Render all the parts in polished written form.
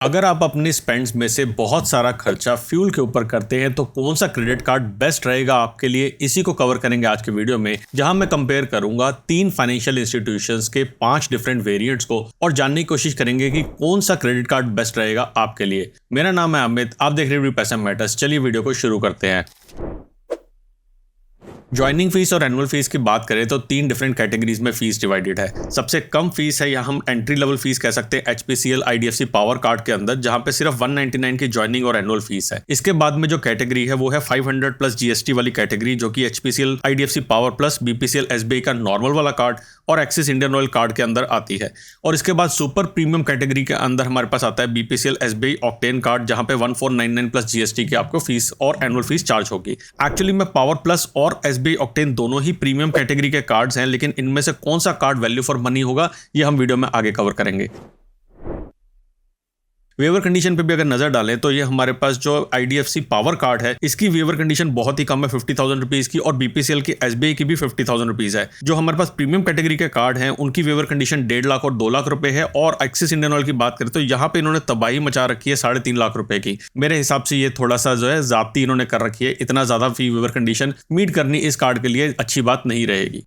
अगर आप अपने स्पेंड्स में से बहुत सारा खर्चा फ्यूल के ऊपर करते हैं तो कौन सा क्रेडिट कार्ड बेस्ट रहेगा आपके लिए, इसी को कवर करेंगे आज के वीडियो में, जहां मैं कंपेयर करूंगा 3 फाइनेंशियल इंस्टीट्यूशंस के 5 डिफरेंट वेरिएंट्स को और जानने की कोशिश करेंगे कि कौन सा क्रेडिट कार्ड बेस्ट रहेगा आपके लिए। मेरा नाम है अमित, आप देख रहे हैं पैसा मैटर्स। चलिए वीडियो को शुरू करते हैं। ज्वाइनिंग फीस और एनुअल फीस की बात करें तो 3 डिफरेंट कैटेगरीज में फीस डिवाइडेड है। सबसे कम फीस है या हम एंट्री लेवल फीस कह सकते हैं HPCL IDFC पावर कार्ड के अंदर, जहां पे सिर्फ 199 की ज्वाइनिंग और एनुअल फीस है। इसके बाद में जो कैटेगरी है वो है 500 प्लस GST वाली कैटेगरी, जो कि HPCL IDFC power plus BPCL SBI का नॉर्मल वाला कार्ड और एक्सिस इंडियन ऑयल कार्ड के अंदर आती है। और इसके बाद सुपर प्रीमियम कैटेगरी के अंदर हमारे पास आता है BPCL SBI ऑक्टेन कार्ड, जहां पे 1499 प्लस GST की आपको फीस और एनुअल फीस चार्ज होगी। एक्चुअली में पावर प्लस और SBI ऑक्टेन दोनों ही प्रीमियम कैटेगरी के कार्ड्स हैं, लेकिन इनमें से कौन सा कार्ड वैल्यू फॉर मनी होगा ये हम वीडियो में आगे कवर करेंगे। वेवर कंडीशन पे भी अगर नजर डालें तो ये हमारे पास जो IDFC पावर कार्ड है इसकी वेवर कंडीशन बहुत ही कम है, 50,000 रुपीज की, और BPCL की SBI की भी 50,000 रुपीज है। जो हमारे पास प्रीमियम कैटेगरी के कार्ड हैं उनकी वेवर कंडीशन 1.5 लाख और 2 लाख रुपए है। और एक्सिस इंडियन ऑयल की बात करें तो यहाँ पे इन्होंने तबाही मचा रखी है 3.5 लाख रुपए की। मेरे हिसाब से ये थोड़ा सा जो है जाती इन्होंने कर रखी है, इतना ज्यादा फी वेवर कंडीशन मीट करनी इस कार्ड के लिए अच्छी बात नहीं रहेगी।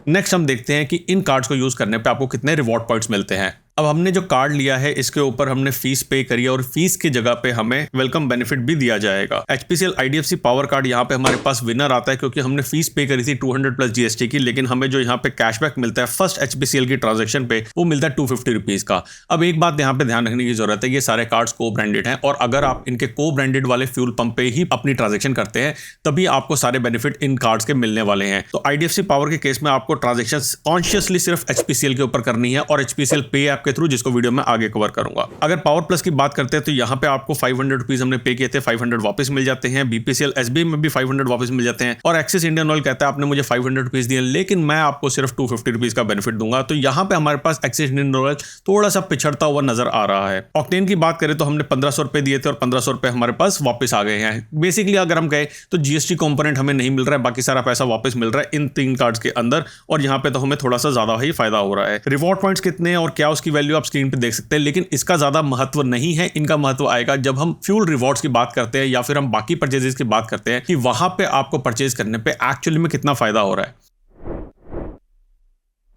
नेक्स्ट हम देखते हैं कि इन कार्ड्स को यूज करने पे आपको कितने रिवॉर्ड पॉइंट्स मिलते हैं। अब हमने जो कार्ड लिया है इसके ऊपर हमने फीस पे करी है और फीस की जगह पे हमें वेलकम बेनिफिट भी दिया जाएगा। HPCL IDFC पावर कार्ड यहाँ पे हमारे पास विनर आता है, क्योंकि हमने फीस पे करी थी 200 प्लस GST की, लेकिन हमें जो यहाँ पे कैशबैक मिलता है फर्स्ट HPCL की ट्रांजेक्शन पे वो मिलता है 250 रुपीज का। अब एक बात यहाँ पे ध्यान रखने की जरूरत है, ये सारे कार्ड्स को ब्रांडेड हैं और अगर आप इनके को ब्रांडेड वाले फ्यूल पंप पे ही अपनी ट्रांजेक्शन करते हैं तभी आपको सारे बेनिफिट इन कार्ड्स के मिलने वाले हैं। तो IDFC पावर के केस में आपको ट्रांजेक्शन कॉन्शियसली सिर्फ HPCL के ऊपर करनी है और HPCL पे ऐप के थ्रू, जिसको वीडियो में आगे कवर करूंगा। अगर पावर प्लस की बात करते हैं तो यहाँ पे आपको 500 रुपीज हमने पे किए थे, 500 वापस मिल जाते हैं। BPCL SBI में भी 500 वापस मिल जाते हैं। और एक्सिस इंडियन ऑयल कहता है आपने मुझे 500 रुपीज दिए लेकिन मैं आपको सिर्फ 250 रुपीज का बेनिफिट दूंगा। तो यहाँ पे हमारे पास एक्सिस इंडियन ऑयल थोड़ा सा पिछड़ता हुआ नजर आ रहा है। ऑक्टेन की बात करें तो हमने 1500 रुपए दिए थे और 1500 रुपए हमारे पास वापस आ गए हैं। बेसिकली अगर हम कहें तो GST कंपोनेंट हमें नहीं मिल रहा है, बाकी सारा पैसा वापस मिल रहा है इन 3 कार्ड्स के अंदर, और यहाँ पे तो हमें थोड़ा सा ज्यादा ही फायदा हो रहा है। रिवॉर्ड पॉइंट्स कितने हैं और क्या उसकी वैल्यू आप स्क्रीन पे देख सकते हैं, लेकिन इसका ज्यादा महत्व नहीं है। इनका महत्व आएगा जब हम फ्यूल रिवॉर्ड्स की बात करते हैं या फिर हम बाकी परचेजेस की बात करते हैं कि वहां पे आपको परचेज करने पे एक्चुअली में कितना फायदा हो रहा है।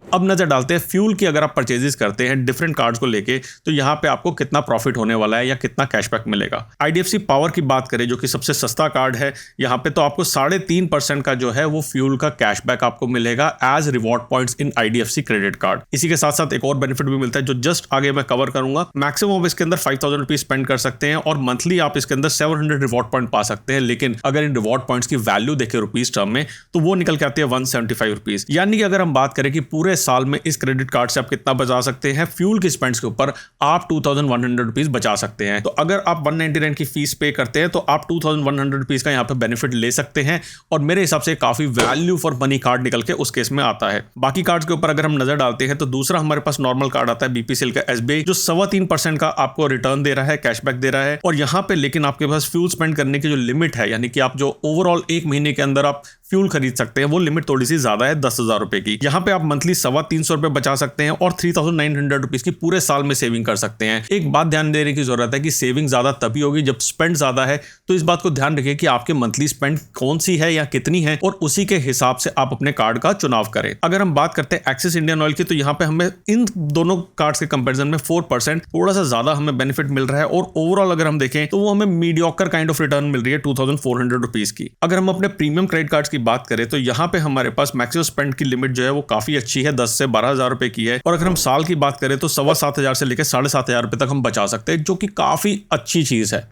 अब नजर डालते हैं फ्यूल की, अगर आप परचेजेस करते हैं डिफरेंट कार्ड्स को लेके तो यहाँ पे आपको कितना प्रॉफिट होने वाला है या कितना कैशबैक मिलेगा। IDFC पावर की बात करें जो कि सबसे सस्ता कार्ड है, यहाँ पे तो आपको 3.5% का जो है वो फ्यूल का कैशबैक आपको मिलेगा as reward points in IDFC credit card. इसी के साथ साथ एक और बेनिफिट भी मिलता है जो जस्ट आगे मैं कवर करूंगा। मैक्सिमम आप इसके अंदर 5,000 रुपीज स्पेंड कर सकते हैं और मंथली आप इसके अंदर 700 रिवॉर्ड पॉइंट पा सकते हैं, लेकिन अगर इन रिवॉर्ड पॉइंट्स की वैल्यू देखें रुपीज टर्म में तो वो निकल के आती है 175 रुपीज। यानी कि अगर हम बात करें कि पूरे साल में इस क्रेडिट कार्ड से आप कितना बचा सकते हैं, फ्यूल की स्पेंड्स के ऊपर आप 2100 रुपीज बचा सकते हैं। तो अगर आप 199 की फीस पे करते हैं तो आप 2100 रुपीज का यहाँ पे बेनिफिट ले सकते हैं और मेरे हिसाब से काफी वैल्यू फॉर मनी कार्ड निकल के उस केस में आता है। बाकी कार्ड्स के ऊपर अगर हम नजर डालते हैं तो दूसरा हमारे पास नॉर्मल कार्ड आता है BPCL का SBI, जो 3.25% का आपको रिटर्न दे रहा है, कैशबैक दे रहा है। और यहाँ पे लेकिन आपके पास फ्यूल स्पेंड करने की जो लिमिट है, यानी कि आप जो ओवरऑल 1 महीने के अंदर आप फ्यूल खरीद सकते हैं, वो लिमिट थोड़ी सी ज्यादा है, 10,000 रुपए की। यहाँ पे आप मंथली 350 रुपए बचा सकते हैं और 3,900 रुपीज की पूरे साल में सेविंग कर सकते हैं। एक बात ध्यान देने की जरूरत है कि सेविंग ज्यादा तभी होगी जब स्पेंड ज्यादा है, तो इस बात को ध्यान रखिए कि आपके मंथली स्पेंड कौन सी है या कितनी है और उसी के हिसाब से आप अपने कार्ड का चुनाव करें। अगर हम बात करते हैं एक्सिस इंडियन ऑयल की तो यहाँ पे हमें इन दोनों कार्ड्स के कंपैरिजन में 4% थोड़ा सा ज्यादा हमें बेनिफिट मिल रहा है और ओवरऑल अगर हम देखें तो वो हमें मीडियोकर काइंड ऑफ रिटर्न मिल रही है 2,400 रुपीज की। अगर हम अपने प्रीमियम क्रेडिट कार्ड्स की बात करें तो यहाँ पे हमारे पास मैक्सिमम स्पेंड की लिमिट जो है वो काफी अच्छी है, 10 से 12,000 रुपए की है। और अगर हम साल की बात करें तो 7,500 से लेकर 7,500 रुपए तक हम बचा सकते हैं, जो कि काफी अच्छी चीज है।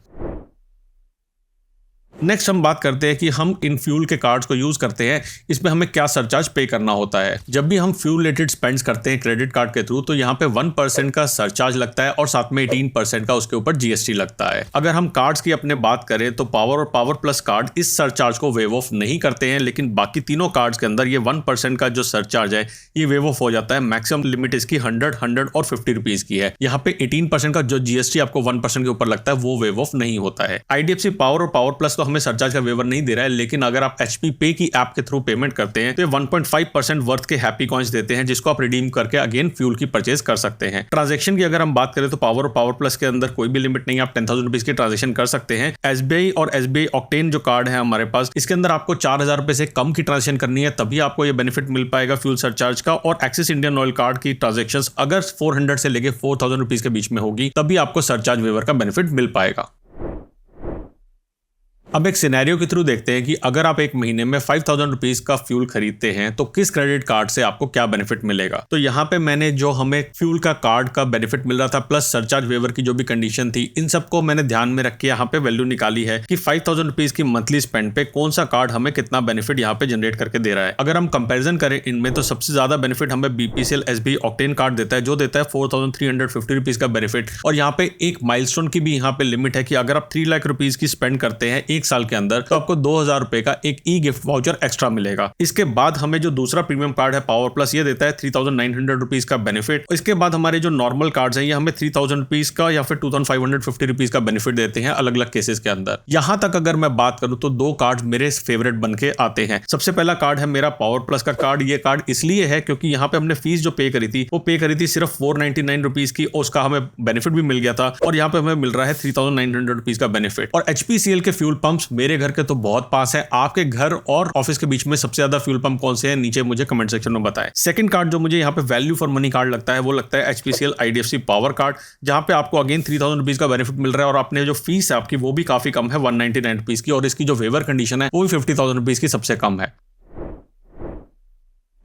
नेक्स्ट हम बात करते हैं कि हम इन फ्यूल के कार्ड्स को यूज करते हैं, इसमें हमें क्या सरचार्ज पे करना होता है। जब भी हम फ्यूल रिलेटेड स्पेंड्स करते हैं क्रेडिट कार्ड के थ्रू तो यहाँ पे 1% का सरचार्ज लगता है और साथ में 18% का उसके ऊपर GST लगता है। अगर हम कार्ड्स की अपने बात करें तो पावर और पावर प्लस कार्ड इस सरचार्ज को वेव ऑफ नहीं करते हैं, लेकिन बाकी तीनों कार्ड्स के अंदर ये 1% का जो सरचार्ज है ये वेव ऑफ हो जाता है। मैक्सिमम लिमिट इसकी 100, 100 और 50 रुपीज की है। यहाँ पे 18% का जो GST आपको 1% के ऊपर लगता है वो वेव ऑफ नहीं होता है। IDFC पावर और पावर प्लस तो हमें सरचार्ज का वेवर नहीं दे रहा है, लेकिन अगर आप HP पे की ऐप के थ्रू पेमेंट करते हैं तो 1.5% वर्थ के हैप्पी कॉइन्स देते हैं, जिसको आप रिडीम करके अगेन फ्यूल की परचेज कर सकते हैं। ट्रांजेक्शन की अगर हम बात करें तो पावर और पावर प्लस के अंदर कोई भी लिमिट नहीं, आप 10,000 रुपीज की ट्रांजेक्शन कर सकते हैं। SBI और SBI ऑक्टेन जो कार्ड है हमारे पास, इसके अंदर आपको 4,000 रुपए से कम की ट्रांजेक्शन करनी है, तभी आपको ये बेनिफिट मिल पाएगा फ्यूल सरचार्ज का। और एक्सिस इंडियन ऑयल कार्ड की ट्रांजेक्शन अगर 400 से लेके 4,000 रुपीज के बीच में होगी, तभी आपको सरचार्ज वेवर का बेनिफिट मिल पाएगा। अब एक सिनेरियो के थ्रू देखते हैं कि अगर आप एक महीने में 5,000 रुपीज का फ्यूल खरीदते हैं तो किस क्रेडिट कार्ड से आपको क्या बेनिफिट मिलेगा। तो यहाँ पे मैंने जो हमें फ्यूल का कार्ड का बेनिफिट मिल रहा था प्लस सरचार्ज वेवर की जो भी कंडीशन थी, इन सबको मैंने ध्यान में रख के यहाँ पे वैल्यू निकाली है कि 5,000 रुपीज की मंथली स्पेंड पे कौन सा कार्ड हमें कितना बेनिफिट यहाँ पे जनरेट करके दे रहा है। अगर हम कंपेरिजन करें इनमें तो सबसे ज्यादा बेनिफिट हमें BPCL SBI ऑक्टेन कार्ड देता है, जो देता है 4,350 रुपीज का बेनिफिट। और यहाँ पे एक माइलस्टोन की भी यहाँ पे लिमिट है कि अगर आप 3 लाख रुपीज की स्पेंड करते हैं एक साल के अंदर तो आपको 2,000 रुपए का एक गिफ्ट वाउचर एक्स्ट्रा मिलेगा। इसके बाद हमें जो दूसरा प्रीमियम कार्ड है पावर प्लस, ये देता है 3,900 रुपीज का बेनिफिट। इसके बाद हमारे जो नॉर्मल कार्ड्स हैं ये हमें 3,000 रुपीज का या फिर 2,550 रुपीज का बेनिफिट देते हैं अलग अलग केसेस के अंदर। यहां तक अगर मैं बात करूं तो 2 कार्ड मेरे फेवरेट बन के आते हैं। सबसे पहला कार्ड है मेरा पावर प्लस का कार्ड। ये कार्ड इसलिए है क्योंकि यहाँ पे हमने फीस जो पे करी थी वो पे करी थी सिर्फ 499 रुपीज की, और उसका हमें बेनिफिट भी मिल गया था। और यहाँ पे हमें मिल रहा है 3,900 रुपीज का बेनिफिट। और HPCL के फ्यूल पंप्स मेरे घर के तो बहुत पास है। आपके घर और ऑफिस के बीच में सबसे ज्यादा फ्यूल पंप कौन से हैं, नीचे मुझे कमेंट सेक्शन में बताएं। सेकंड कार्ड जो मुझे यहाँ पे वैल्यू फॉर मनी कार्ड लगता है वो लगता है HPCL IDFC पावर कार्ड, जहां पे आपको अगेन 3,000 रुपीज का बेनिफिट मिल रहा है। और आपने जो फीस है आपकी वो भी काफी कम है, 199 रुपीज की, और इसकी जो वेवर कंडीशन है वो भी 50,000 रुपीज की सबसे कम है।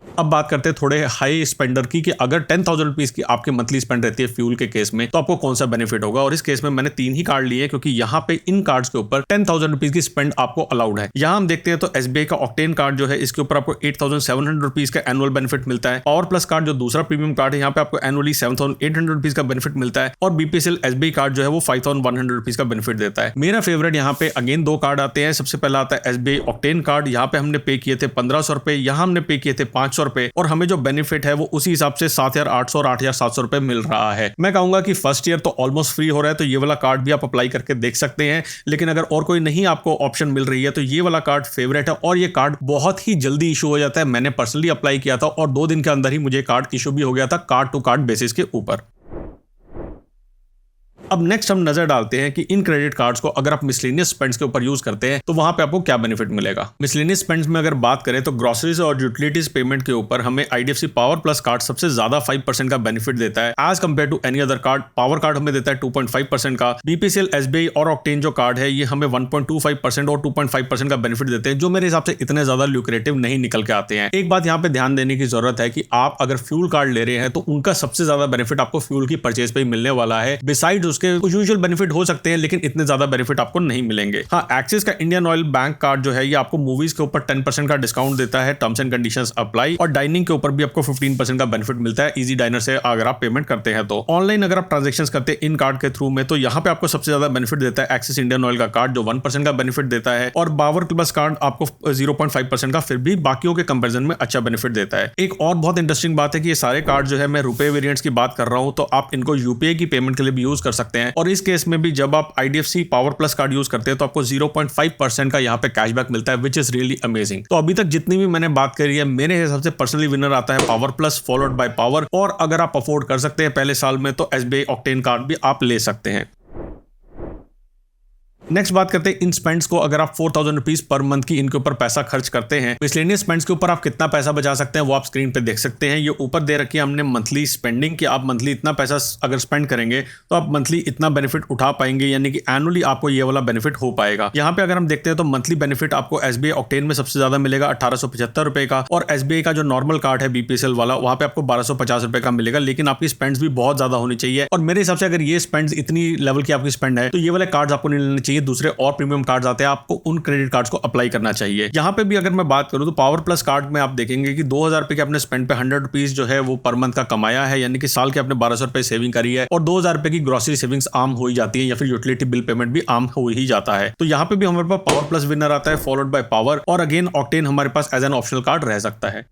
अब बात करते हैं थोड़े हाई स्पेंडर की, कि अगर 10,000 रुपीज की आपकी मंथली स्पेंड रहती है फ्यूल के केस में तो आपको कौन सा बेनिफिट होगा। और इस केस में मैंने 3 ही कार्ड लिए क्योंकि यहाँ पे इन कार्ड्स के ऊपर 10,000 रुपीज की स्पेंड आपको अलाउड है। यहाँ हम देखते हैं तो SBI का ऑक्टेन कार्ड जो है इसके ऊपर आपको 8,700 रुपीज का एनुअल बेनिफिट मिलता है। पावर प्लस कार्ड जो दूसरा प्रीमियम कार्ड है यहाँ पे आपको एनुअली 7,800 रुपीज का बेनिफिट मिलता है। और BPCL SBI कार्ड जो है वो 5,100 रुपीज का बेनिफिट देता है। मेरा फेवरेट यहाँ पे अगेन 2 कार्ड आते हैं। सबसे पहला आता है SBI ऑक्टेन कार्ड। यहाँ पे हमने पे किए थे 1,500 रुपए, यहाँ हमने पे किए थे 500 रुपए, और हमें जो बेनिफिट है वो उसी हिसाब से 7,800 और 8,700 रुपए मिल रहा है। मैं कहूंगा कि फर्स्ट ईयर तो ऑलमोस्ट फ्री हो रहा है, तो ये वाला कार्ड भी आप अप्लाई करके देख सकते हैं। लेकिन अगर और कोई नहीं आपको ऑप्शन मिल रही है तो ये वाला कार्ड फेवरेट है, और ये कार्ड बहुत ही जल्दी इशू हो जाता है। मैंने पर्सनली अप्लाई किया था और 2 दिन के अंदर ही मुझे कार्ड इशू भी हो गया था, कार्ड टू कार्ड बेसिस के ऊपर। अब नेक्स्ट हम नजर डालते हैं कि इन क्रेडिट कार्ड्स को अगर आप मिसलेनियस स्पेंड्स के ऊपर यूज करते हैं तो वहां पे आपको क्या बेनिफिट मिलेगा। मिसलेनियस स्पेंड्स में अगर बात करें तो ग्रोसरीज और यूटिलिटीज पेमेंट के ऊपर हमें IDFC पावर प्लस कार्ड सबसे ज्यादा 5% का बेनिफिट देता है as compare to any other card. Power card हमें देता है 2.5% का। BPCL SBI और ऑक्टेन जो कार्ड है ये हमें 1.25% और 2.5% का बेनिफिट देते हैं, जो मेरे हिसाब से इतने ज्यादा ल्यूक्रेटिव नहीं निकल के आते हैं। एक बात यहाँ पे ध्यान देने की जरूरत है कि आप अगर फ्यूल कार्ड ले रहे हैं तो उनका सबसे ज्यादा बेनिफिट आपको फ्यूल की परचेज पे ही मिलने वाला है। बिसाइड उसके यूजुअल बेनिफिट हो सकते हैं लेकिन इतने ज्यादा बेनिफिट आपको नहीं मिलेंगे। हाँ, एक्सिस का इंडियन ऑयल बैंक कार्ड जो है ये आपको मूवीज के ऊपर 10% का डिस्काउंट देता है, टर्म्स एंड कंडीशंस अप्लाई। और डाइनिंग के ऊपर भी आपको 15% का बेनिफिट मिलता है इजी डाइनर से अगर आप पेमेंट करते हैं तो। ऑनलाइन अगर आप ट्रांजेक्शन करते हैं इन कार्ड के थ्रू में तो यहाँ पे आपको सबसे ज्यादा बेनिफिट देता है एक्सिस इंडियन ऑयल का कार्ड जो 1% का बेनिफिट देता है, और पावर प्लस कार्ड आपको 0.5% का फिर भी बाकियों के कंपेरिजन में अच्छा बेनिफिट देता है। एक और बहुत इंटरेस्टिंग बात है कि ये सारे कार्ड जो है मैं रुपए वेरिएंट्स की बात कर रहा हूं तो आप इनको UPI की पेमेंट के लिए भी यूज कर सकते हैं। और इस केस में भी जब आप IDFC power plus card use करते हैं तो आपको 0.5% का यहाँ पे कैशबैक मिलता है, विच इज रियली अमेजिंग। तो अभी तक जितनी भी मैंने बात करी है मेरे हिसाब से पर्सनली विनर आता है power plus followed by power. और अगर आप अफोर्ड कर सकते हैं पहले साल में तो SBI ऑक्टेन कार्ड भी आप ले सकते हैं। नेक्स्ट बात करते हैं इन स्पेंड्स को। अगर आप 4,000 रुपीज पर मंथ की इनके ऊपर पैसा खर्च करते हैं, मिसलेनियस स्पेंड्स के ऊपर आप कितना पैसा बचा सकते हैं वो आप स्क्रीन पे देख सकते हैं। ये ऊपर दे रखी है हमने मंथली स्पेंडिंग कि आप मंथली इतना पैसा अगर स्पेंड करेंगे तो आप मंथली इतना बेनिफिट उठा पाएंगे, यानी कि एनुअली आपको ये वाला बेनिफिट हो पाएगा। यहाँ पे अगर हम देखते हैं तो मंथली बेनिफिट आपको SBI ऑक्टेन में सबसे ज्यादा मिलेगा 1,875 रुपए का, और SBI का जो नॉर्मल कार्ड है BPCL वाला वहां पे आपको 1,250 रुपए का मिलेगा। लेकिन आपकी स्पेंड्स भी बहुत ज्यादा होनी चाहिए, और मेरे हिसाब से अगर ये स्पेंड्स इतनी लेवल की आपकी स्पेंड है तो ये वाले कार्ड आपको नहीं लेने चाहिए। दूसरे और प्रीमियम कार्ड्स आते हैं, आपको उन क्रेडिट कार्ड्स को अप्लाई करना चाहिए। यहाँ पे भी अगर मैं बात करूं तो पावर प्लस कार्ड में आप देखेंगे कि 2,000 रुपए के अपने स्पेंड पे 100 रुपीज जो है वो पर मंथ का कमाया है, यानी कि साल के अपने 1,200 रुपए सेविंग करी है, और 2,000 रुपए की ग्रोसरी सेविंग्स आम हो ही जाती है, या फिर यूटिलिटी बिल पेमेंट भी आम हो ही जाता है। तो यहाँ पे भी हमारे पास पावर प्लस विनर आता है फॉलोड बाय पावर, और अगेन ऑक्टेन हमारे पास एज एन ऑप्शनल कार्ड रह सकता है।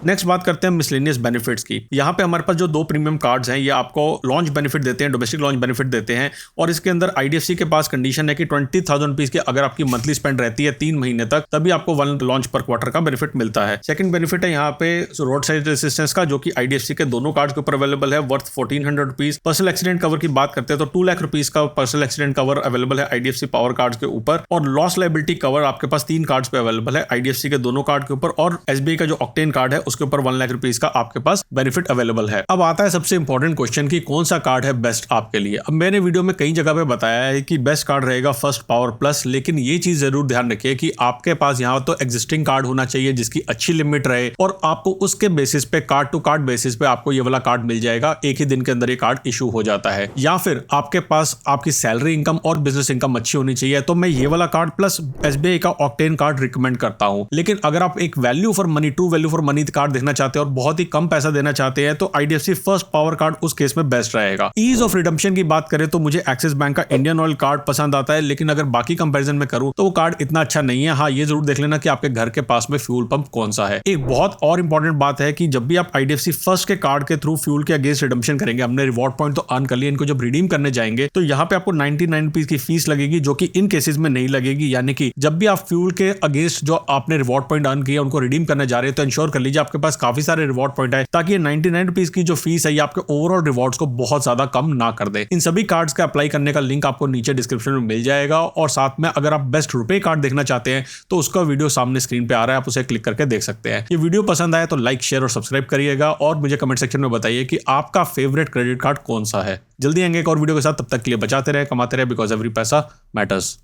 नेक्स्ट बात करते हैं मिसलेनियस बेनिफिट्स की। यहाँ पे हमारे पास जो 2 प्रीमियम कार्ड्स हैं, ये आपको लॉन्च बेनिफिट देते हैं, डोमेस्टिक लॉन्च बेनिफिट देते हैं, और इसके अंदर IDFC के पास कंडीशन है कि 20,000 रुपीज की अगर आपकी मंथली स्पेंड रहती है 3 महीने तक, तभी आपको 1 लॉन्च पर क्वार्टर का बेनिफिट मिलता है। सेकंड बेनिफिट है यहाँ पे रोड साइड असिस्टेंस का, जो कि IDFC के दोनों कार्ड्स के ऊपर अवेलेबल है, worth 1400 rupees. Personal accident cover की बात करते हैं तो 2 लाख रुपीज का पर्सनल एक्सीडेंट कवर अवेलेबल है IDFC पावर कार्ड्स के ऊपर, और लॉस लायबिलिटी कवर आपके पास 3 कार्ड्स पे अवेलेबल है, IDFC के दोनों कार्ड के ऊपर, और SBI का जो ऑक्टेन कार्ड है उसके ऊपर 1 लाख रुपीज का आपके पास बेनिफिट अवेलेबल है। अब आता है सबसे इंपॉर्टेंट क्वेश्चन कि कौन सा कार्ड है बेस्ट आपके लिए। अब मैंने वीडियो में कई जगह पे बताया है कि बेस्ट कार्ड रहेगा फर्स्ट पावर प्लस, लेकिन ये चीज जरूर ध्यान रखिए कि आपके पास यहाँ तो एग्जिस्टिंग कार्ड होना चाहिए जिसकी अच्छी लिमिट रहे, और आपको उसके बेसिस पे कार्ड टू कार्ड बेसिस पे आपको ये वाला कार्ड मिल जाएगा, एक ही दिन के अंदर ये कार्ड इशू हो जाता है। या फिर आपके पास आपकी सैलरी इनकम और बिजनेस इनकम अच्छी होनी चाहिए, तो मैं ये वाला कार्ड प्लस SBI का ऑक्टेन कार्ड रिकमेंड करता हूं। लेकिन अगर आप एक value for money, true value for money card देखना चाहते हैं और बहुत ही कम पैसा देना चाहते हैं, तो IDFC फर्स्ट पावर कार्ड उस केस में बेस्ट रहेगा। ईज ऑफ रिडम्पशन की बात करें तो मुझे एक्सिस बैंक का इंडियन ऑयल कार्ड पसंद आता है, लेकिन अगर बाकी कंपैरिजन में करूं तो वो कार्ड इतना अच्छा नहीं है। हाँ, ये जरूर देख लेना कि आपके घर के पास में फ्यूल पंप कौन सा है। एक बहुत और इंपॉर्टेंट बात है कि जब भी आप IDFC फर्स्ट के कार्ड के थ्रू फ्यूल के अगेंस्ट रिडम्पशन करेंगे, हमने रिवॉर्ड पॉइंट तो अर्न कर लिया, इनको जब रिडीम करने जाएंगे तो यहाँ पे आपको 99 रुपीज की फीस लगेगी, जो कि इन केसेस में नहीं लगेगी। यानी कि जब भी आप फ्यूल के अगेंस्ट जो आपने रिवॉर्ड पॉइंट अर्न किया उनको रिडीम करने जा रहे हैं, तो इंश्योर कर लीजिए आपके पास काफी सारे रिवॉर्ड पॉइंट है, ताकि ये 99 रुपीज की जो फीस है ये आपके ओवरऑल रिवॉर्ड्स को बहुत ज्यादा कम ना कर दे। इन सभी कार्ड्स का अप्लाई करने का लिंक आपको नीचे डिस्क्रिप्शन में मिल जाएगा, और साथ में अगर आप बेस्ट रुपए कार्ड देखना चाहते हैं तो उसका वीडियो सामने स्क्रीन पे आ रहा है, आप उसे क्लिक करके देख सकते हैं। ये वीडियो पसंद आया तो लाइक, शेयर और सब्सक्राइब करिएगा, और मुझे कमेंट सेक्शन में बताइए कि आपका फेवरेट क्रेडिट कार्ड कौन सा है। जल्दी आएंगे एक और वीडियो के साथ, तब तक के लिए बचाते रहे, कमाते रहे, बिकॉज एवरी पैसा मैटर्स।